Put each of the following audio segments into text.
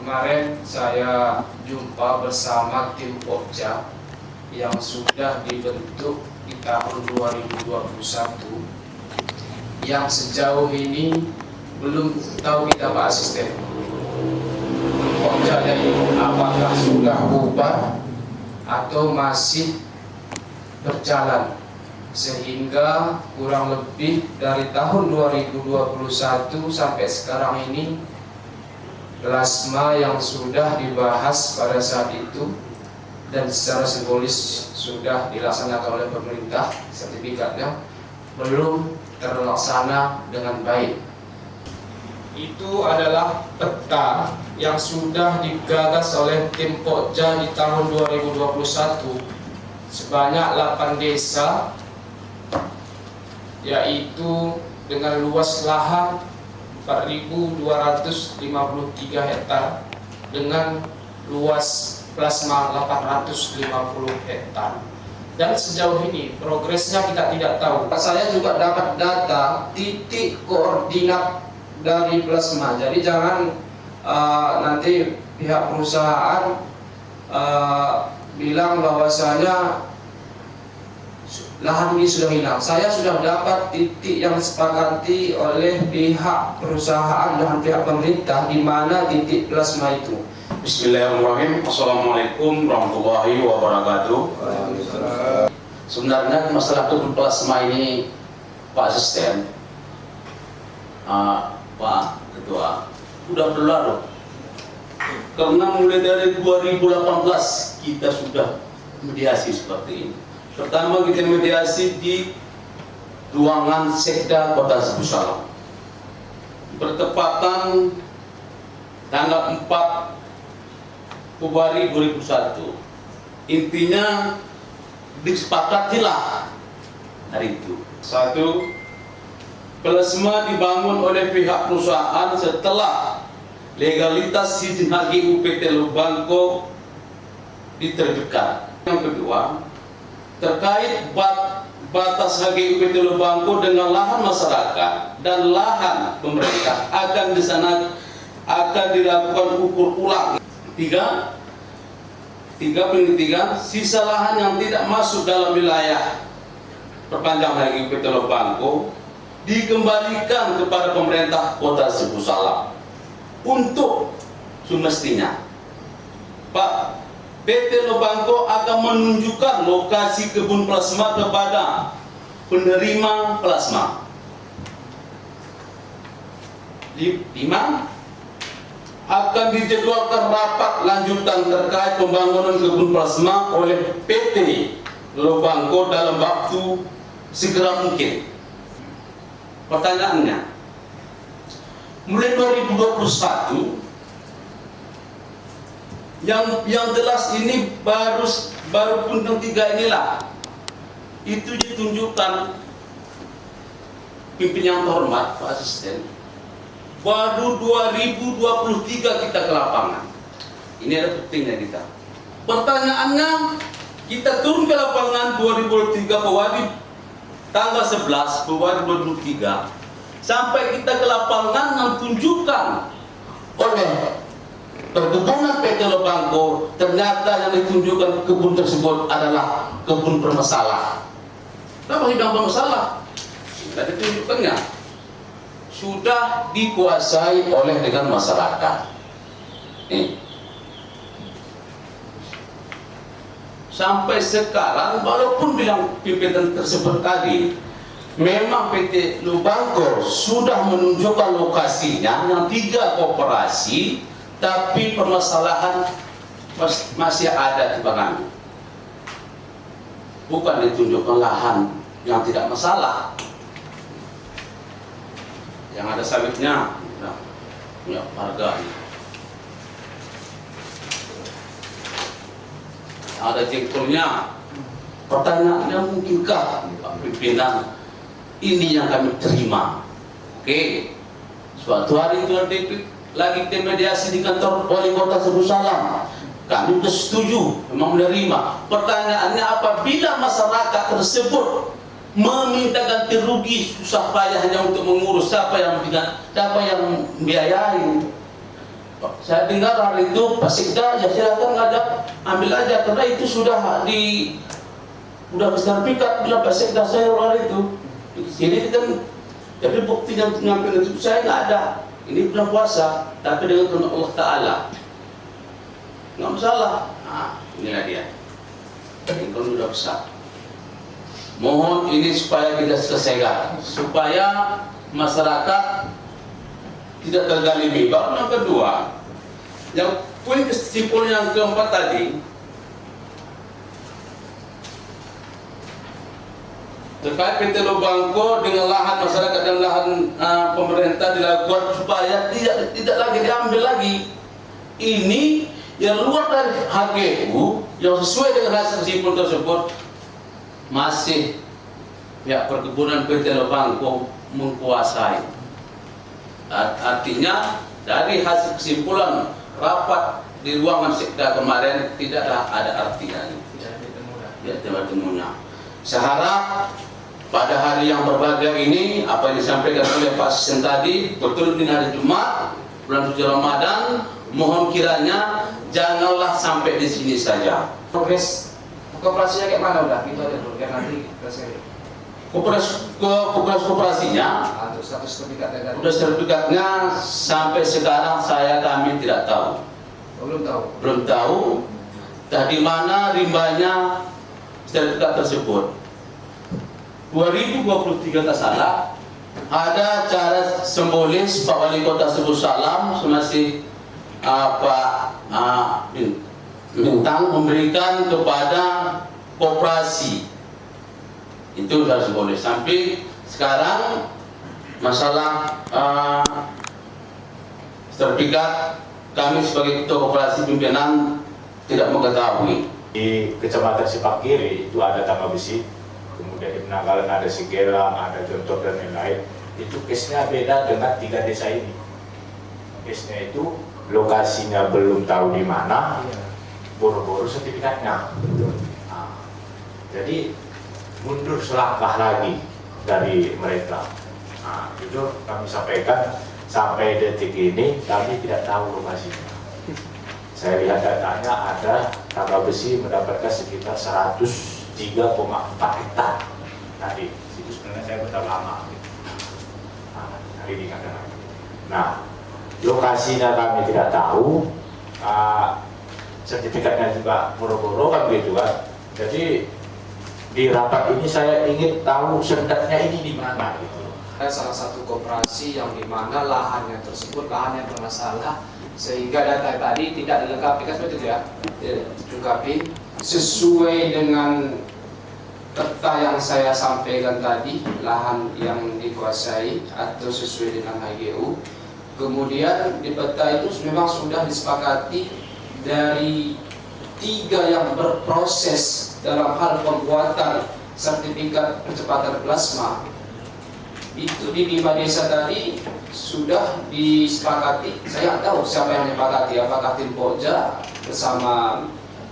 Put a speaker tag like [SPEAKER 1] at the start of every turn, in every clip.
[SPEAKER 1] Kemarin saya jumpa bersama tim Pokja yang sudah dibentuk di tahun 2021 yang sejauh ini belum tahu kita Pak Asisten. Pokja ini apakah sudah bubar atau masih berjalan, sehingga kurang lebih dari tahun 2021 sampai sekarang ini plasma yang sudah dibahas pada saat itu dan secara simbolis sudah dilaksanakan oleh pemerintah, sertifikatnya belum terlaksana dengan baik. Itu adalah peta yang sudah digagas oleh tim Pokja di tahun 2021 sebanyak 8 desa, yaitu dengan luas lahan 4.253 hektar dengan luas plasma 850 hektar. Dan sejauh ini progresnya kita tidak tahu. Saya juga dapat data titik koordinat dari plasma. Jadi jangan nanti pihak perusahaan bilang bahwasanya lahan ini sudah hilang. Saya sudah dapat titik yang disepakati oleh pihak perusahaan dan pihak pemerintah di mana titik plasma itu.
[SPEAKER 2] Bismillahirrahmanirrahim. Assalamualaikum warahmatullahi wabarakatuh. Sebenarnya masalah kebun plasma ini, Pak Asisten, Pak Ketua, sudah berlalu. Karena mulai dari 2018 kita sudah mediasi seperti ini. Pertama kita mediasi di ruangan Sekda Kota Sebu Salam. Bertepatan tanggal 4 Februari 2001. Intinya disepakatilah hari itu. Satu, plasma dibangun oleh pihak perusahaan setelah legalitas izin HGU PT Lubangko diterbitkan. Yang kedua, terkait batas HGU PT Lubangko dengan lahan masyarakat dan lahan pemerintah akan di sana akan dilakukan ukur ulang. Tiga, sisa lahan yang tidak masuk dalam wilayah perpanjang HGU PT Lubangko dikembalikan kepada pemerintah Kota Sebu Salam untuk semestinya. Pak, PT Lubangko akan menunjukkan lokasi kebun plasma kepada penerima plasma. 5. Akan dijadwalkan rapat lanjutan terkait pembangunan kebun plasma oleh PT Lubangko dalam waktu segera mungkin. Pertanyaannya, mulai 2021 yang jelas ini baru Punten 3 inilah itu ditunjukkan pimpinan terhormat Pak Asisten. Baru 2023 kita ke lapangan. Ini ada buktinya kita. Pertanyaannya, kita turun ke lapangan 2023 Februari tanggal 11 Februari 2023 sampai kita ke lapangan yang tunjukkan oleh perkebunan PT Lubangko, ternyata yang ditunjukkan kebun tersebut adalah kebun bermasalah. Kenapa hilang bermasalah? Tidak ditunjukkannya. Sudah dikuasai oleh dengan masyarakat. Sampai sekarang, walaupun bilang pimpinan tersebut tadi, memang PT Lubangko sudah menunjukkan lokasinya yang 3 koperasi, tapi permasalahan masih ada di Bangan. Bukan ditunjukkan lahan yang tidak masalah, yang ada sawitnya, punya harga, yang ada jengkolnya. Pertanyaannya, mungkinkah Pak Pimpinan ini yang kami terima? Oke, suatu hari itu lagi kita mediasi di kantor wali kota Sebu Salam, kami sudah setuju, memang menerima. Pertanyaannya, apabila masyarakat tersebut meminta ganti rugi susah payah hanya untuk mengurus, siapa yang membiayai? Saya dengar hari itu Pak Sekda, ya silakan ada ambil aja karena itu sudah bersertifikat bilang Pak Sekda saya hari itu. Jadi kan, tapi buktinya ngambil itu saya nggak ada. Ini bulan puasa, tapi dengan kehendak Allah Taala nggak masalah. Nah, inilah dia. Ini kan sudah besar. Mohon ini supaya kita selesaikan, supaya masyarakat tidak tergalimi. Baru yang kedua, yang poin kesimpulan yang keempat tadi terkait PT Lubangko dengan lahan masyarakat dan lahan pemerintah dilakukan supaya tidak lagi diambil lagi. Ini yang luar dari HGU yang sesuai dengan hasil kesimpulan tersebut masih pihak perkebunan PT Lubangko menguasai. Artinya dari hasil kesimpulan rapat di ruangan Sekda kemarin tidak ada artinya. Tidak temunya. Saya harap pada hari yang berbahagia ini apa yang disampaikan oleh Pak Asisten tadi betul di hari Jumat bulan suci Ramadan, mohon kiranya janganlah sampai di sini saja.
[SPEAKER 1] Progres kooperasinya kayak mana udah? Gitu aja dulu, biar nanti selesai.
[SPEAKER 2] Kooperasinya
[SPEAKER 1] Untuk status sertifikatnya tadi.
[SPEAKER 2] udah sertifikatnya sampai sekarang kami tidak tahu. Belum tahu. Dari mana rimbanya sertifikat tersebut. 2023 tak salah ada cara simbolis Pak Wali Kota Sebut Salam masih bintang memberikan kepada koperasi. Itu sudah simbolis. Sampai sekarang masalah sertifikat kami sebagai ketua koperasi pimpinan tidak mengetahui.
[SPEAKER 3] Di Kecamatan Sipak Kiri itu ada Tambak Besi, kemudian di Penanggalan ada Sigelang, ada Jontor dan lain-lain. Itu case-nya beda dengan 3 desa ini. Case-nya itu lokasinya belum tahu di mana, boro-boro sertifikatnya. Nah, jadi mundur selangkah lagi dari mereka. Nah, jujur kami sampaikan sampai detik ini kami tidak tahu lokasinya. Saya lihat datanya ada Tambak Besi mendapatkan sekitar 103,4 hektar tadi. Itu sebenarnya saya bertambah lama. Nah, hari ini ada. Nah, lokasinya kami tidak tahu, sertifikatnya juga boro-boro kan begitu kan. Jadi di rapat ini saya ingin tahu sertifikatnya ini di mana gitu.
[SPEAKER 1] Ada salah satu koperasi yang dimana lahannya tersebut lahan yang bermasalah sehingga data tadi tidak dilengkapi kan seperti itu ya, dilengkapi sesuai dengan peta yang saya sampaikan tadi, lahan yang dikuasai atau sesuai dengan HGU. Kemudian di peta itu memang sudah disepakati dari 3 yang berproses dalam hal pembuatan sertifikat percepatan plasma. Itu di 5 desa tadi sudah disepakati. Saya nggak tahu siapa yang disepakati, apakah tim Pokja bersama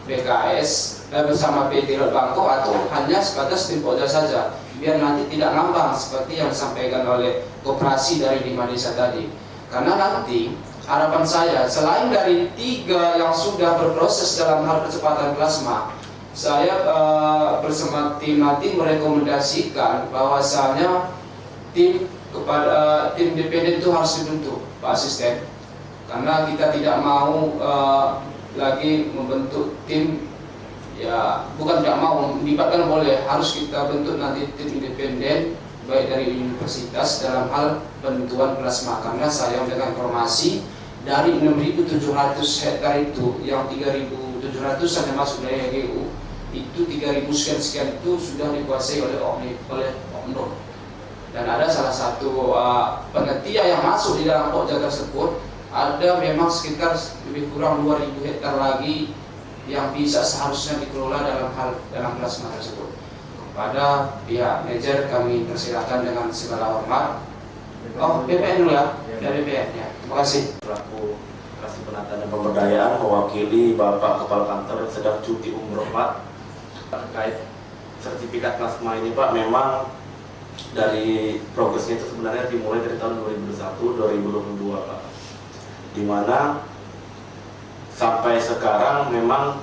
[SPEAKER 1] BKS bersama PT Lubangko atau hanya sebatas tim Pokja saja, biar nanti tidak ngambang seperti yang disampaikan oleh koperasi dari 5 desa tadi. Karena nanti harapan saya selain dari 3 yang sudah berproses dalam hal percepatan plasma, saya bersama tim nanti merekomendasikan bahwasanya tim independen itu harus dibentuk, Pak Asisten, karena kita tidak mau lagi membentuk tim, ya bukan tidak mau, melibatkan boleh, harus kita bentuk nanti tim independen baik dari universitas dalam hal penentuan plasma. Karena saya mendengar informasi dari 6.700 hektar itu yang 3.700 yang masuk dari HGU itu 3.000 sekian itu sudah dikuasai oleh Oknum. Dan ada salah satu panitia yang masuk di dalam Pokja tersebut, ada memang sekitar lebih kurang 2.000 hektar lagi yang bisa seharusnya dikelola dalam plasma tersebut. Kepada pihak manajer kami persilakan dengan segala hormat. Oh, BPN dulu ya, dari BPN ya. Terima kasih.
[SPEAKER 4] Selaku Kasih Penataan dan Pemberdayaan mewakili Bapak Kepala Kantor sedang cuti umroh Pak. Terkait sertifikat plasma ini Pak, memang dari progresnya itu sebenarnya dimulai dari tahun 2021-2022 Pak, di mana sampai sekarang memang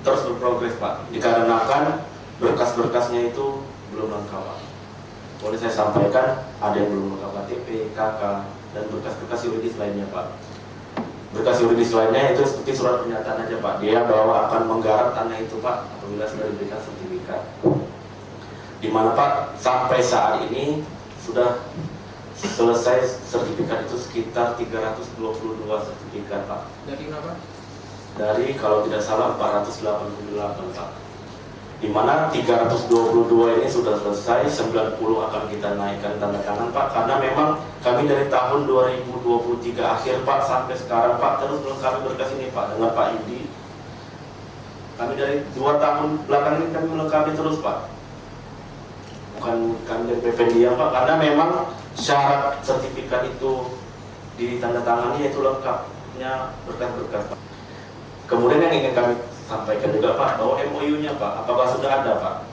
[SPEAKER 4] terus berprogres Pak, dikarenakan berkas-berkasnya itu belum lengkap Pak. Boleh saya sampaikan, ada yang belum lengkap KTP, KK, dan berkas-berkas yuridis lainnya Pak. Berkas yuridis lainnya itu seperti surat pernyataan aja Pak, dia bahwa akan menggarap tanah itu Pak apabila sudah diberikan sertifikat. Di mana Pak, sampai saat ini sudah selesai sertifikat itu sekitar 322 sertifikat Pak.
[SPEAKER 1] Dari berapa?
[SPEAKER 4] Dari kalau tidak salah 488 Pak. Di mana 322 ini sudah selesai, 90 akan kita naikkan tanda tangan Pak, karena memang kami dari tahun 2023 akhir Pak sampai sekarang Pak terus melengkapi berkas ini Pak dengan Pak Yudi. Kami dari 2 tahun belakang ini kami melengkapi terus Pak. Bukan kami dari PPDIA Pak, karena memang syarat sertifikat itu ditandatangani itu lengkapnya berkas-berkas Pak. Kemudian yang ingin kami sampaikan juga Pak, bahwa MOU-nya Pak, apakah sudah ada Pak?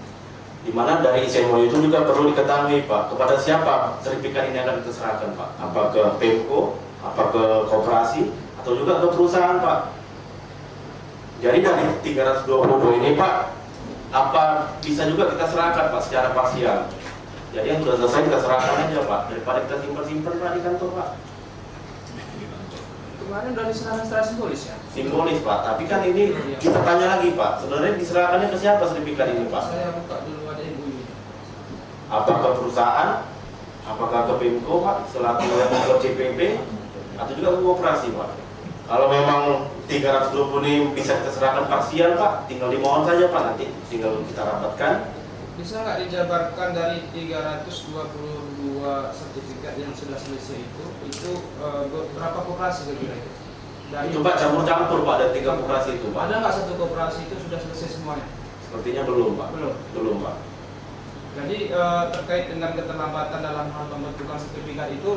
[SPEAKER 4] Dimana dari isi MOU itu juga perlu diketahui Pak, kepada siapa sertifikat ini akan diserahkan Pak? Apa ke Pemko, apa ke koperasi, atau juga ke perusahaan Pak? Jadi dari 322 ini Pak, apa bisa juga kita serahkan Pak secara parsial? Jadi yang sudah selesai kita serahkan aja Pak, daripada kita simpan-simpan Pak di kantor Pak.
[SPEAKER 1] Kemarin udah diserahkan secara simbolis ya?
[SPEAKER 4] Simbolis Pak, tapi kan ini kita tanya lagi Pak, sebenarnya diserahkannya ke siapa sertifikat ini Pak?
[SPEAKER 1] Saya buka dulu, ada MOU.
[SPEAKER 4] Apakah perusahaan, apakah ke Pemko Pak, selaku yang membuat CPP, atau juga ke koperasi Pak? Kalau memang 320 ini bisa kita serahkan parsial Pak, tinggal dimohon saja Pak, nanti tinggal kita rapatkan.
[SPEAKER 1] Bisa nggak dijabarkan dari 322 sertifikat yang sudah selesai itu berapa koperasi kira-kira itu?
[SPEAKER 4] Itu Pak campur-campur Pak, dari 3 koperasi itu Pak.
[SPEAKER 1] Ada nggak satu koperasi itu sudah selesai semuanya?
[SPEAKER 4] Sepertinya belum Pak. Belum Pak.
[SPEAKER 1] Jadi terkait dengan keterlambatan dalam hal pembentukan sertifikat itu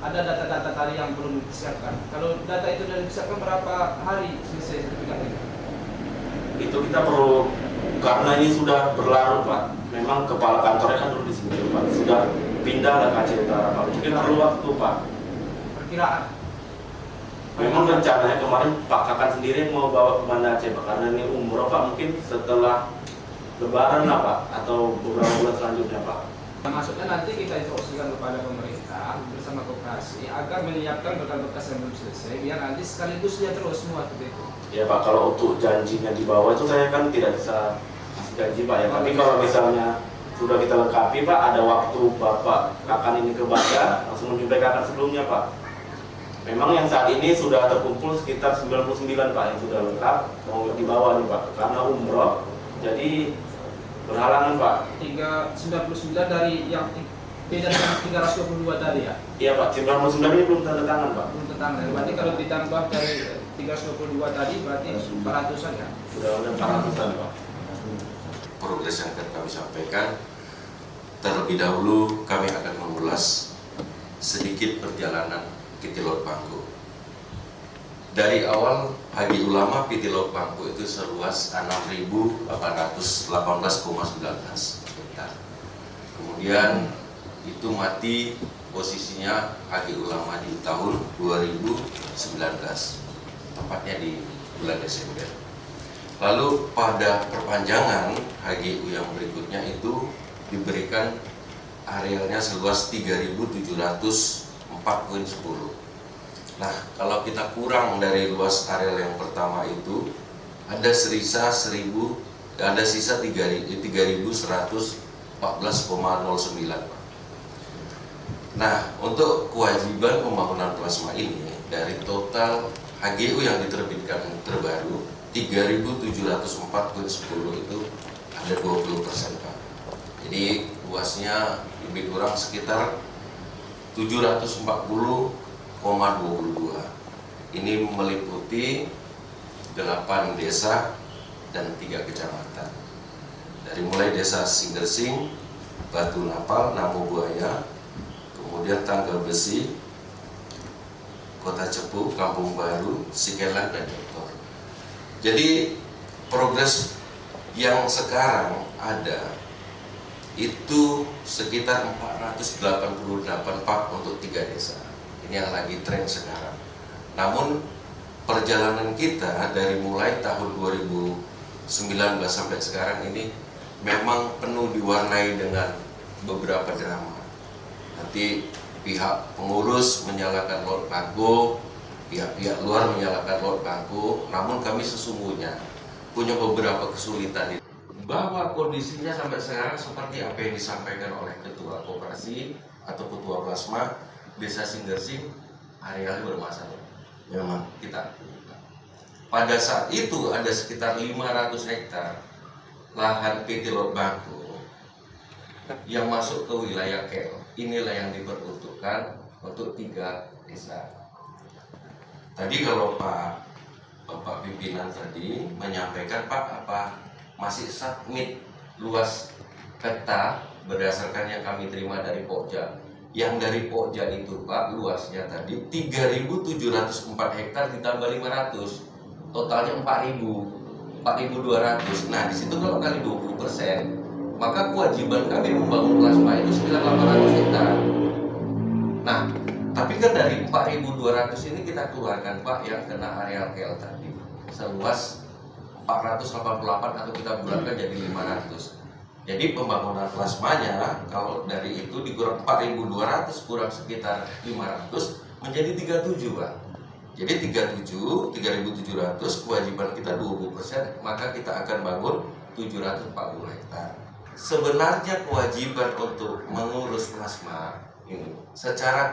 [SPEAKER 1] ada data-data tadi yang belum disiapkan. Kalau data itu sudah disiapkan, berapa hari selesai sertifikat itu?
[SPEAKER 4] Itu kita perlu, karena ini sudah berlarut Pak. Memang kepala kantornya kan dulu di sini Pak, sudah pindah ke Aceh Utara Pak. Jadi perlu waktu Pak.
[SPEAKER 1] Perkiraan.
[SPEAKER 4] Memang rencananya kemarin Pak Kakan sendiri mau bawa ke Banda Aceh Pak, karena ini umroh Pak, mungkin setelah Lebaran lah Pak, atau beberapa bulan selanjutnya Pak.
[SPEAKER 1] Maksudnya nanti kita instruksikan kepada pemerintah bersama koperasi agar menyiapkan berkas-berkas yang belum selesai, biar nanti sekaligus dia terus semua seperti itu.
[SPEAKER 4] Ya Pak, kalau untuk janjinya di bawah itu saya kan tidak bisa kasih janji Pak ya. Tapi kalau misalnya sudah kita lengkapi Pak, ada waktu Bapak Kakan ini ke Banda, langsung menjumpai Kakan sebelumnya Pak. Memang yang saat ini sudah terkumpul sekitar 99 Pak yang sudah lengkap, mau di bawah nih Pak, karena umroh, jadi berhalangan Pak.
[SPEAKER 1] 399 dari yang beda dengan 322 tadi ya?
[SPEAKER 4] Iya Pak, 99 ini belum tanda tangan Pak.
[SPEAKER 1] Belum tentang, berarti kalau ditambah dari 322 tadi berarti 400-an ya?
[SPEAKER 4] Sudah 400-an Pak.
[SPEAKER 5] Progres yang akan kami sampaikan, terlebih dahulu kami akan mengulas sedikit perjalanan PT Laut Bangku. Dari awal Hagi Ulama PT Laut Bangku itu seluas 6.818,19 hektar. Kemudian itu mati posisinya Hagi Ulama di tahun 2019, tepatnya di bulan Desember. Lalu pada perpanjangan HGU yang berikutnya itu diberikan arealnya seluas 3.704,10. Nah, kalau kita kurang dari luas areal yang pertama itu ada sisa 3.114,09. Nah, untuk kewajiban pembangunan plasma ini dari total HGU yang diterbitkan terbaru 3.704,10 itu ada 20% Pak. Jadi luasnya lebih kurang sekitar 740,22. Ini meliputi 8 desa dan 3 kecamatan. Dari mulai desa Singgersing, Batu Napal, Namu Buaya, kemudian Tangga Besi, Kota Cepu, Kampung Baru, Sikelan, dan Doktor. Jadi progres yang sekarang ada itu sekitar 488 Pak untuk 3 desa. Ini yang lagi tren sekarang. Namun perjalanan kita dari mulai tahun 2019 sampai sekarang ini memang penuh diwarnai dengan beberapa drama. Nanti pihak pengurus menyalahkan Lord Pago, pihak-pihak luar menyalahkan Lord Pago, namun kami sesungguhnya punya beberapa kesulitan. Bahwa kondisinya sampai sekarang seperti apa yang disampaikan oleh Ketua Koperasi atau Ketua Plasma Desa Singgersing, arealnya bermasalah. Memang kita pada saat itu ada sekitar 500 hektar lahan PT Lord Pago yang masuk ke wilayah KL. Inilah yang diperuntukkan untuk 3 desa. Tadi kalau Bapak pimpinan tadi menyampaikan, Pak, apa masih submit luas peta berdasarkan yang kami terima dari Pokja. Yang dari Pokja itu, Pak, luasnya tadi 3.704 hektar ditambah 500, totalnya 4.200. Nah, di situ kalau kali 20%, maka kewajiban kami membangun plasma itu sekitar 800 hektar. Nah, tapi kan dari 4.200 ini kita keluarkan, Pak, yang kena areal KL tadi seluas 488 atau kita bulatkan jadi 500. Jadi pembangunan plasmanya kalau dari itu dikurang 4.200 kurang sekitar 500 menjadi 37, Pak. Jadi 3.700 kewajiban kita 20%, maka kita akan bangun 740 hektar. Sebenarnya kewajiban untuk mengurus plasma ini secara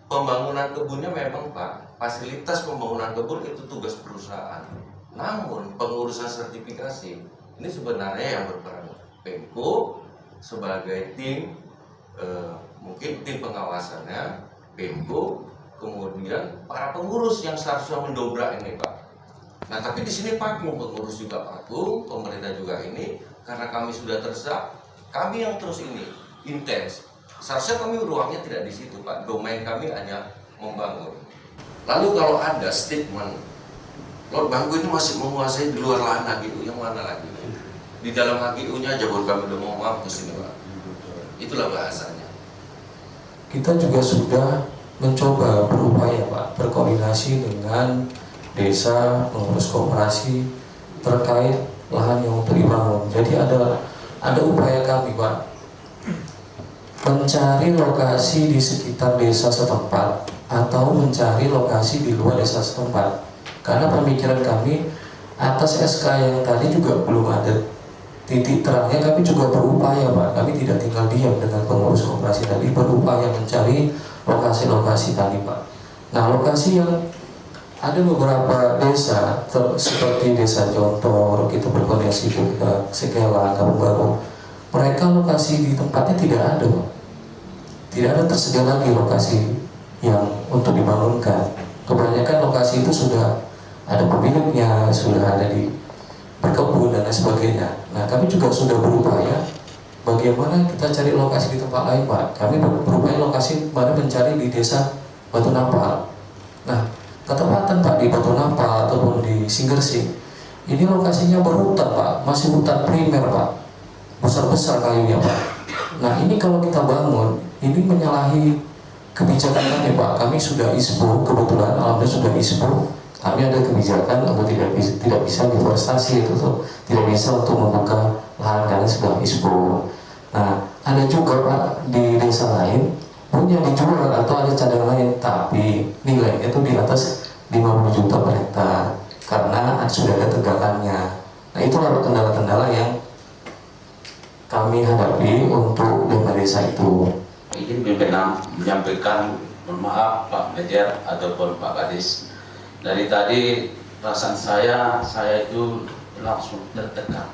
[SPEAKER 5] pembangunan kebunnya memang, Pak, fasilitas pembangunan kebun itu tugas perusahaan. Namun pengurusan sertifikasi ini sebenarnya yang berperan Pemko sebagai tim, mungkin tim pengawasannya Pemko, kemudian para pengurus yang seharusnya mendobrak ini, Pak. Nah, tapi di sini Pakung, pengurus juga Pakung, pemerintah juga ini, karena kami sudah terdesak, kami yang terus ini intens. Seharusnya kami ruangnya tidak di situ, Pak. Domain kami hanya membangun. Lalu kalau ada statement Lord Pago ini masih menguasai di luar lahan HGU, yang mana lagi? Di dalam HGU-nya aja baru kami udah mau mampus ini, Pak. Itulah bahasanya.
[SPEAKER 6] Kita juga sudah mencoba berupaya, Pak, berkoordinasi dengan desa, pengurus koperasi terkait lahan yang untuk dibangun. Jadi ada upaya kami, Pak, mencari lokasi di sekitar desa setempat atau mencari lokasi di luar desa setempat. Karena pemikiran kami atas SK yang tadi juga belum ada titik terangnya, kami juga berupaya, Pak. Kami tidak tinggal diam dengan pengurus koperasi tadi, berupaya mencari lokasi-lokasi tadi, Pak. Nah, lokasi yang ada beberapa desa seperti Desa Jontor, kita berkoordinasi juga Sekela, Kampung Baru. Mereka lokasi di tempatnya tidak ada, Pak. Tidak ada tersedia lagi lokasi yang untuk dibangunkan. Kebanyakan lokasi itu sudah ada pemiliknya, sudah ada di berkebun dan lain sebagainya. Nah, kami juga sudah berupaya bagaimana kita cari lokasi di tempat lain, Pak. Kami berupaya lokasi mana mencari di desa Batu Nampal. Nah, ketepatan, Pak, di Batu Nampal ataupun di Singgersing, ini lokasinya berhutan, Pak, masih hutan primer, Pak, besar-besar kayunya, Pak. Nah, ini kalau kita bangun, ini menyalahi kebijakan kami, Pak. Kami sudah ISPO, kebetulan alhamdulillah sudah ISPO. Kami ada kebijakan untuk tidak bisa deforestasi, itu tuh tidak bisa untuk membuka lahan karena sudah ISPO. Nah, ada juga, Pak, di desa lain punya dijual atau ada cadangan lain, tapi nilainya itu di atas 50 juta per hektar karena sudah ada tegakannya. Nah, itulah kendala-kendala yang kami hadapi untuk 5 desa itu.
[SPEAKER 2] Izin pimpinan menyampaikan, mohon maaf Pak Mejer ataupun Pak Kadis. Dari tadi perasaan saya itu langsung tertekan.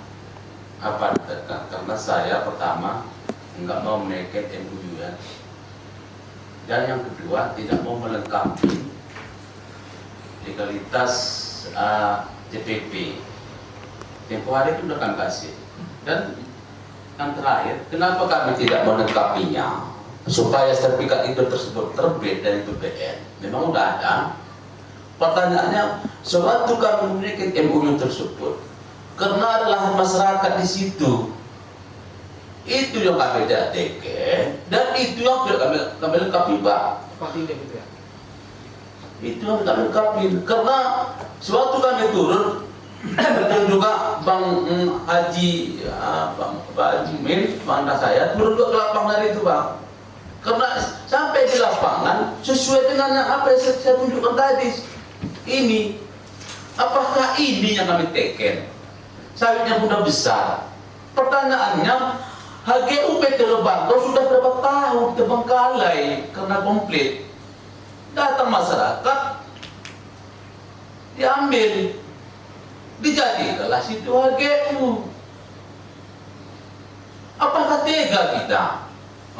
[SPEAKER 2] Apa tertekan? Karena saya pertama nggak mau menaikkan MUU ya. Dan yang kedua tidak mau melengkapi legalitas TPP. Tempoh hari itu udah kan kasih. Dan yang terakhir, kenapa kami tidak melengkapinya supaya sertifikat itu tersebut terbit dari BPN? Memang udah ada. Pertanyaannya, sewaktu kami memiliki MUU tersebut, karena ada lahan masyarakat di situ, itu yang kami dadeke dan itu yang kami lengkapi, Pak.
[SPEAKER 1] Seperti itu ya.
[SPEAKER 2] Itu yang kami lengkapi. Karena suatu kami turun, betul juga Bang Haji, Pak Haji Min, Bang saya turun ke lapangan hari itu Bang. Karena sampai di lapangan sesuai dengan apa yang saya tunjukkan tadi. Ini, apakah ini yang kami teken? Sawitnya sudah besar. Pertanyaannya, HGU PT Lebangkau sudah berapa tahun terbengkalai karena komplit. Datang masyarakat, diambil, dijadikanlah situ HGU. Apakah tega kita?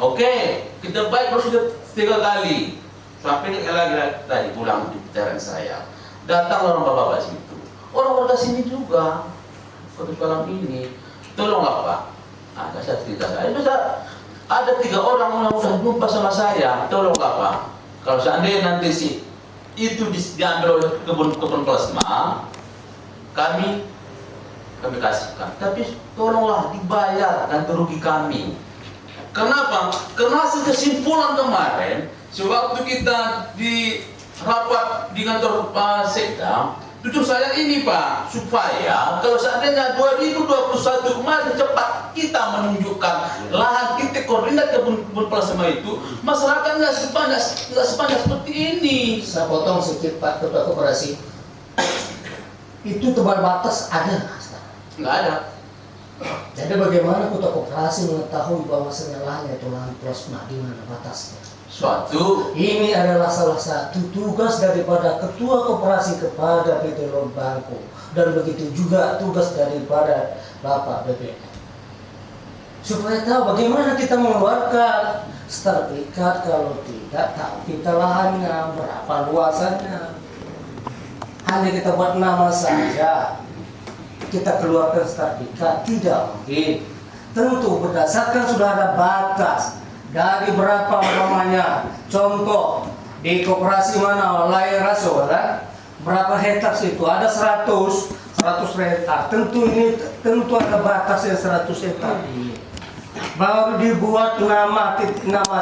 [SPEAKER 2] Oke, kita baik sudah 3 kali. Sampai lagi tadi pulang di putaran saya. Datang orang bapak situ. Orang warga sini juga. Pada malam ini, tolonglah Pak. Ada saya cerita saya. Ada 3 orang yang sudah jumpa sama saya. Tolonglah Pak. Kalau seandainya nanti itu diambil oleh kebun plasma, kami kasihkan. Tapi tolonglah dibayar ganti rugi kami. Kenapa? Karena hasil kesimpulan kemarin, sewaktu kita di rapat di kantor Pak Sekda, tujuan saya ini Pak, supaya kalau seandainya 2021 kemarin cepat kita menunjukkan lahan titik koordinat kebun plasma itu, masyarakat nggak sebanyak seperti ini.
[SPEAKER 7] Saya potong sedikit Pak Ketua Koperasi. Itu tebal batas ada nggak sekarang?
[SPEAKER 2] Nggak ada.
[SPEAKER 7] Jadi bagaimana Ketua Koperasi mengetahui bahwa lahannya itu lahan plasma, di mana batasnya?
[SPEAKER 2] Suatu
[SPEAKER 7] Ini adalah salah satu tugas daripada Ketua Koperasi kepada PT Lebangkau, dan begitu juga tugas daripada Bapak BPN. Supaya tahu bagaimana kita mengeluarkan sertifikat, kalau tidak tahu kita lahannya, berapa luasannya. Hanya kita buat nama saja, kita keluarkan sertifikat, tidak mungkin. Tentu berdasarkan sudah ada batas. Dari berapa namanya, contoh di koperasi mana Layar Raso kan, berapa hektar itu ada 100 hektar. Tentu ada batasnya 100 hektar. Baru dibuat nama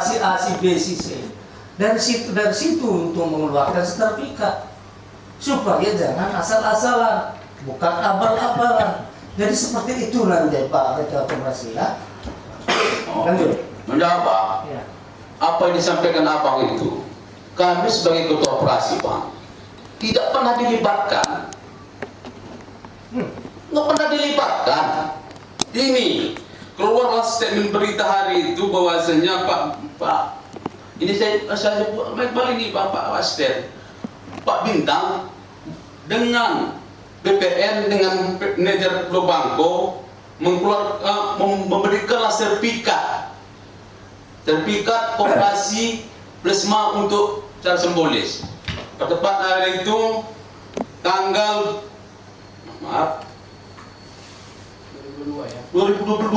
[SPEAKER 7] si A, si B, si C. Dari situ untuk mengeluarkan sertifikat, supaya jangan asal-asalan, bukan abal-abalan. Jadi seperti itu nanti Pak Ketua Koperasi ya. Lanjut.
[SPEAKER 2] menjawab
[SPEAKER 7] Ya.
[SPEAKER 2] apa yang disampaikan Abang itu. Kami sebagai ketua operasi Bang tidak pernah dilibatkan. Nggak pernah dilibatkan. Ini keluarlah statement berita hari itu bahwasanya Pak ini saya balik ini Pak Waster, Pak Bintang dengan BPN dengan manajer Lebangkau memberikanlah sertifikat koperasi plasma untuk secara simbolis. Tepat hari itu tanggal 2022.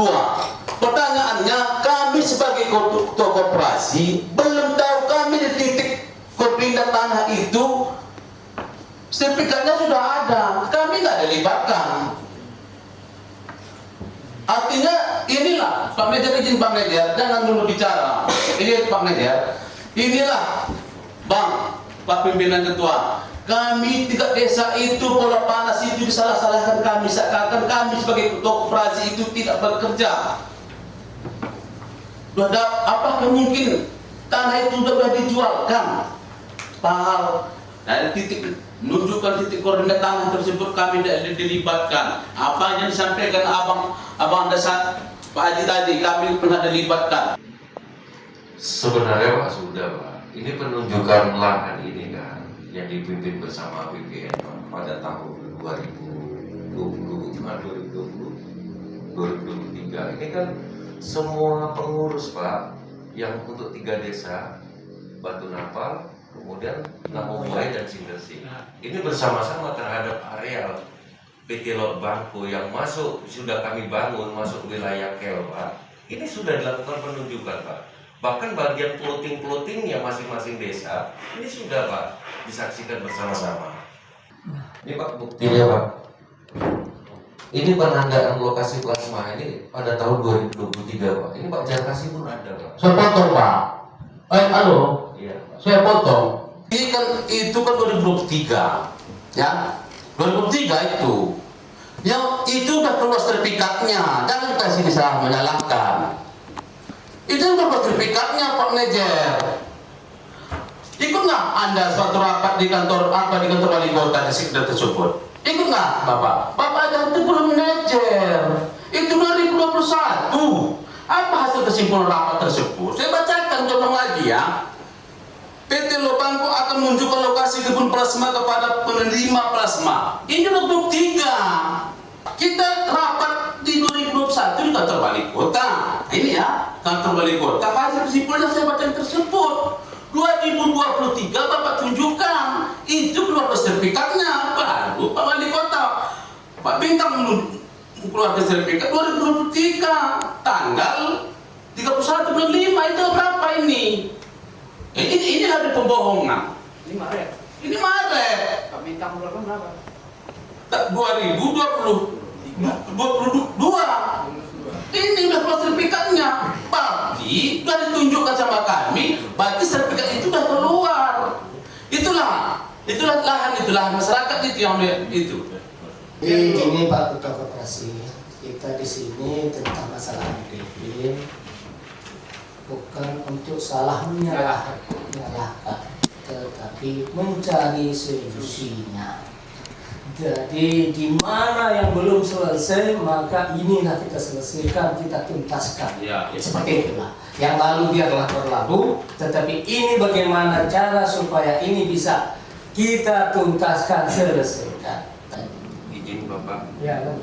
[SPEAKER 2] Pertanyaannya, kami sebagai ketua koperasi belum tahu kami di titik koordinat tanah itu sertifikatnya sudah ada, kami nggak dilibatkan. Artinya inilah Pak Manajer, izin Pak Manajer, jangan dulu bicara. Ini Pak Manajer, inilah Bang, Pak Pimpinan Ketua. Kami 3 desa itu pola panas itu disalah-salahkan kami, seakan kami sebagai ketua koperasi itu tidak bekerja. Apakah mungkin tanah itu sudah dijualkan? Pahal. Nah, menunjukkan titik koordinat tanah tersebut kami tidak dilibatkan. Apa yang disampaikan Abang Dasar Pak Haji tadi, kami pernah dilibatkan.
[SPEAKER 5] Sebenarnya Pak sudah Pak, ini penunjukan lahan ini kan yang dipimpin bersama BPN Pak, pada tahun 2023 ini kan semua pengurus Pak yang untuk 3 desa Batu Napal, kemudian Namumbai dan Sindersi ini bersama-sama terhadap areal PT Lebangkau yang sudah kami bangun masuk wilayah KEL Pak. Ini sudah dilakukan penunjukan Pak. Bahkan bagian plotting-plottingnya masing-masing desa ini sudah Pak disaksikan bersama-sama. Ini Pak buktinya Pak. Ini penandaan lokasi plasma ini pada tahun 2023 Pak. Ini Pak Jarkasi pun ada Pak.
[SPEAKER 8] Saya potong Pak. Halo.
[SPEAKER 5] Iya Pak.
[SPEAKER 8] Saya potong. Itu kan 2023, ya 2003 itu. Yang itu udah keluar sertifikatnya, jangan kita sini salah menyalahkan. Itu udah keluar sertifikatnya Pak Manajer. Ikut nggak Anda suatu rapat di kantor di kantor wali kota di sekitar tersebut? Ikut nggak Bapak? Bapak ada itu belum manajer. Itu 2021. Apa hasil kesimpulan rapat tersebut? Saya bacakan contoh lagi ya. PT Lobangko akan menunjukkan lokasi kebun plasma kepada penerima plasma. Ini 2023. Kita rapat di 2021 di kantor wali kota. Ini ya, kantor wali kota. Hasil kesimpulan yang saya baca tersebut 2023 Bapak tunjukkan. Itu keluar sertifikatnya. Baru Pak Wali Kota, Pak Bintang keluar sertifikat 2023 tanggal 31 bulan 5. Itu berapa ini? Ini ada pembohongan.
[SPEAKER 1] Ini Maret.
[SPEAKER 8] Ini Maret.
[SPEAKER 1] Pak Bintang berapa?
[SPEAKER 8] 2022. Ini udah keluar sertifikatnya. Berarti sudah ditunjukkan sama kami, berarti sertifikat itu sudah keluar. Itulah lahan masyarakat itu yang itu.
[SPEAKER 7] Ini Pak Ketua Koperasi, kita di sini tentang masalah DP bukan untuk salah menyalahkan, tetapi mencari solusinya. Jadi di mana yang belum selesai maka inilah kita selesaikan, kita tuntaskan.
[SPEAKER 2] Ya.
[SPEAKER 7] Seperti itulah. Yang lalu biarlah berlalu, tetapi ini bagaimana cara supaya ini bisa kita tuntaskan, selesaikan.
[SPEAKER 5] Izin Bapak,
[SPEAKER 7] Ya, kan?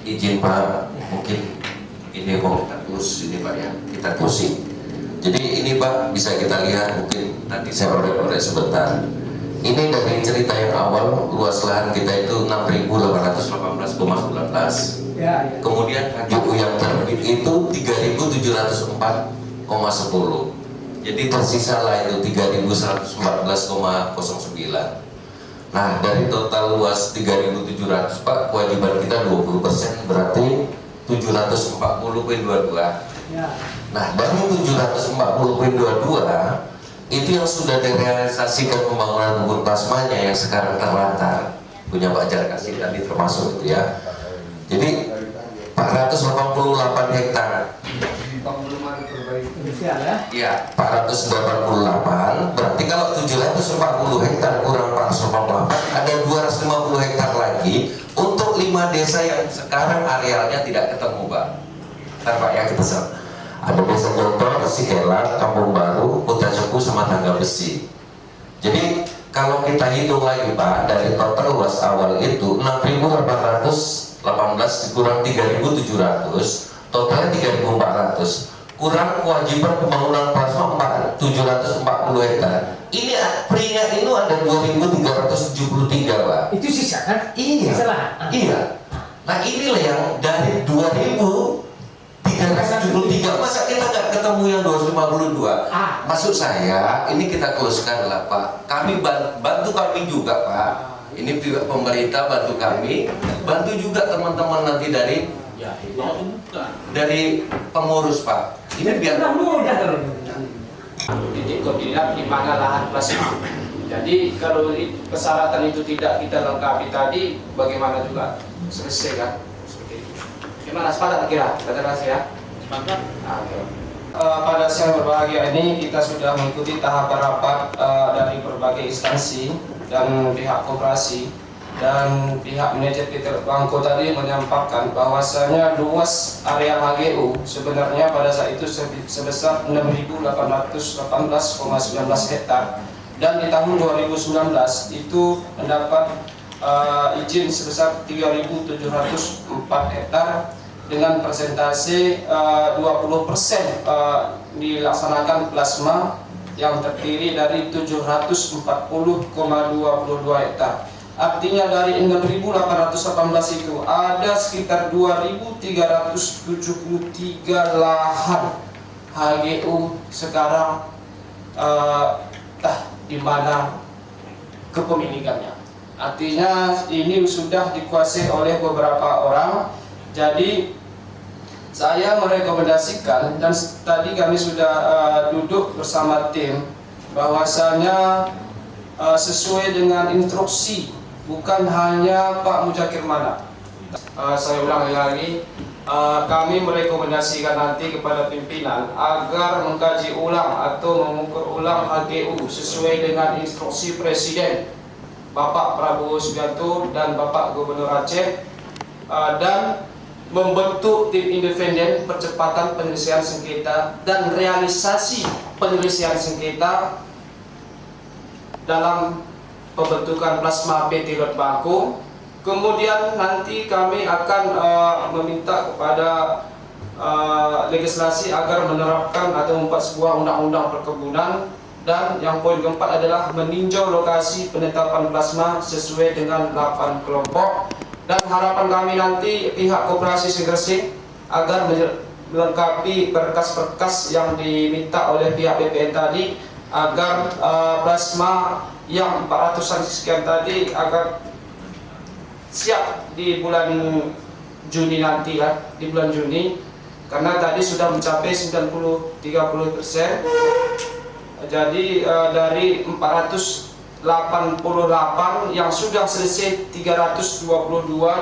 [SPEAKER 5] izin Pak, mungkin ini mau kita terus ini Pak ya, kita closing. Jadi ini Pak bisa kita lihat, mungkin nanti saya orek-orek sebentar. Ini dari cerita yang awal, luas lahan kita itu 6.818,19.
[SPEAKER 7] Ya.
[SPEAKER 5] Kemudian HGU yang terbit itu 3.704,10. Jadi tersisa lah itu 3.114,09. Nah dari total luas 3.700 Pak, kewajiban kita 20%, berarti 740,22.
[SPEAKER 7] Ya.
[SPEAKER 5] Nah dari 740,22 itu yang sudah direalisasikan pembangunan kebun plasmanya yang sekarang terlantar punya Pak Jarkasi tadi termasuk itu ya. Jadi 488 hektar. Iya, 488. Berarti kalau 740 hektar kurang 488, ada 250 hektar lagi untuk 5 desa yang sekarang arealnya tidak ketemu Pak. Ntar Pak ya kita sama. Ada desa Jontor, Sikelan, Kampung Baru, Putra Cepu, sama Tangga Besi. Jadi kalau kita hitung lagi Pak, dari total luas awal itu 6.818 dikurang 3.700, totalnya 3.400. Kurang kewajiban pembangunan plasma 740 hektar. Ini peringat itu ada 2.373 Pak.
[SPEAKER 7] Itu sisa kan?
[SPEAKER 5] Iya. Iya. Nah inilah yang dari 2.373, masa kita nggak ketemu yang 252? Maksud saya, ini kita closekan lah Pak. Kami bantu kami juga Pak. Ini pihak pemerintah bantu kami, bantu juga teman-teman nanti dari pengurus Pak. Ini biar
[SPEAKER 1] titik koordinat di mana lahan plasma. Jadi kalau persyaratan itu tidak kita lengkapi tadi, bagaimana juga selesai kan? Seperti itu. Gimana sepakat kira? Federasi ya? Sepakat. Oke. Pada siang berbahagia ini kita sudah mengikuti tahapan rapat dari berbagai instansi dan pihak koperasi dan pihak manajer PT Lobangko tadi menyampaikan bahwasanya luas area HGU sebenarnya pada saat itu sebesar 6.818,19 hektar dan di tahun 2019 itu mendapat izin sebesar 3.704 hektar dengan persentase 20% dilaksanakan plasma yang terdiri dari 740,22 hektar. Artinya dari 6.818 itu ada sekitar 2.373 lahan HGU sekarang di mana kepemilikannya. Artinya ini sudah dikuasai oleh beberapa orang. Jadi saya merekomendasikan dan tadi kami sudah duduk bersama tim bahwasanya sesuai dengan instruksi, bukan hanya Pak Muzakir Mana. Saya ulang lagi, kami merekomendasikan nanti kepada pimpinan agar mengkaji ulang atau mengukur ulang HGU sesuai dengan instruksi Presiden Bapak Prabowo Subianto dan Bapak Gubernur Aceh, dan membentuk tim independen percepatan penyelesaian sengketa dan realisasi penyelesaian sengketa dalam pembentukan plasma PT Lot Bangko. Kemudian nanti kami akan meminta kepada legislasi agar menerapkan atau membuat sebuah undang-undang perkebunan, dan yang poin keempat adalah meninjau lokasi penetapan plasma sesuai dengan 8 kelompok. Dan harapan kami nanti pihak Koperasi Singgersing agar melengkapi berkas-berkas yang diminta oleh pihak BPN tadi, agar plasma yang 400-an sekian tadi agar siap di bulan Juni nanti ya, di bulan Juni, karena tadi sudah mencapai 30% jadi dari 488 yang sudah selesai 322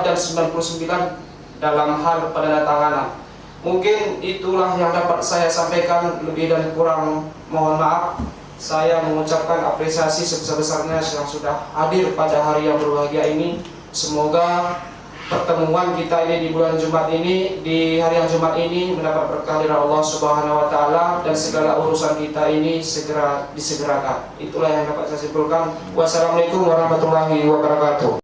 [SPEAKER 1] dan 99 dalam hal penandatanganan. Mungkin itulah yang dapat saya sampaikan, lebih dan kurang mohon maaf. Saya mengucapkan apresiasi sebesar-besarnya yang sudah hadir pada hari yang berbahagia ini. Semoga pertemuan kita ini di bulan Jumat ini, di hari yang Jumat ini mendapat berkah dari Allah Subhanahu wa taala, dan segala urusan kita ini segera disegerakan. Itulah yang dapat saya simpulkan. Wassalamualaikum warahmatullahi wabarakatuh.